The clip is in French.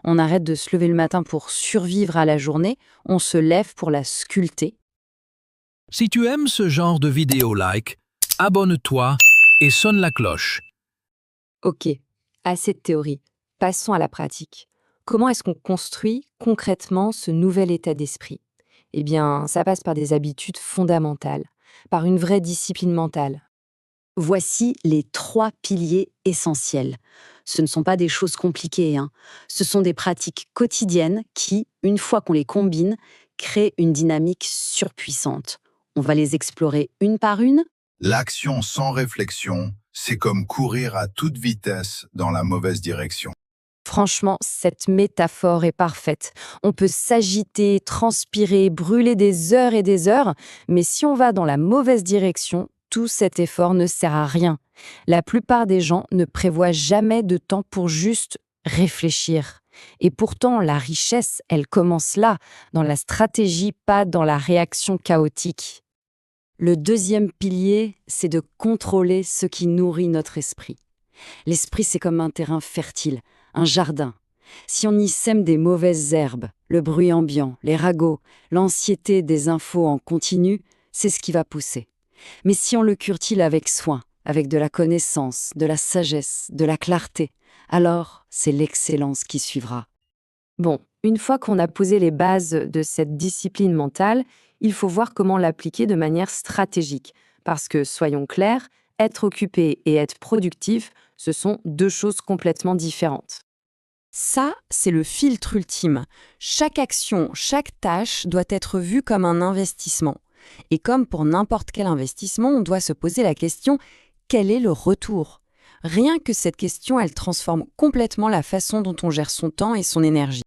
On arrête de se lever le matin pour survivre à la journée, on se lève pour la sculpter. Si tu aimes ce genre de vidéo, abonne-toi et sonne la cloche. Ok, assez de théorie. Passons à la pratique. Comment est-ce qu'on construit concrètement ce nouvel état d'esprit? Eh bien, ça passe par des habitudes fondamentales, par une vraie discipline mentale. Voici les 3 piliers essentiels. Ce ne sont pas des choses compliquées, hein. Ce sont des pratiques quotidiennes qui, une fois qu'on les combine, créent une dynamique surpuissante. On va les explorer une par une. L'action sans réflexion, c'est comme courir à toute vitesse dans la mauvaise direction. Franchement, cette métaphore est parfaite. On peut s'agiter, transpirer, brûler des heures et des heures, mais si on va dans la mauvaise direction, tout cet effort ne sert à rien. La plupart des gens ne prévoient jamais de temps pour juste réfléchir. Et pourtant, la richesse, elle commence là, dans la stratégie, pas dans la réaction chaotique. Le deuxième pilier, c'est de contrôler ce qui nourrit notre esprit. L'esprit, c'est comme un terrain fertile, un jardin. Si on y sème des mauvaises herbes, le bruit ambiant, les ragots, l'anxiété des infos en continu, c'est ce qui va pousser. Mais si on le cultive avec soin, avec de la connaissance, de la sagesse, de la clarté, alors c'est l'excellence qui suivra. Bon, une fois qu'on a posé les bases de cette discipline mentale, il faut voir comment l'appliquer de manière stratégique. Parce que, soyons clairs, être occupé et être productif, ce sont deux choses complètement différentes. Ça, c'est le filtre ultime. Chaque action, chaque tâche doit être vue comme un investissement. Et comme pour n'importe quel investissement, on doit se poser la question « quel est le retour ?» Rien que cette question, elle transforme complètement la façon dont on gère son temps et son énergie.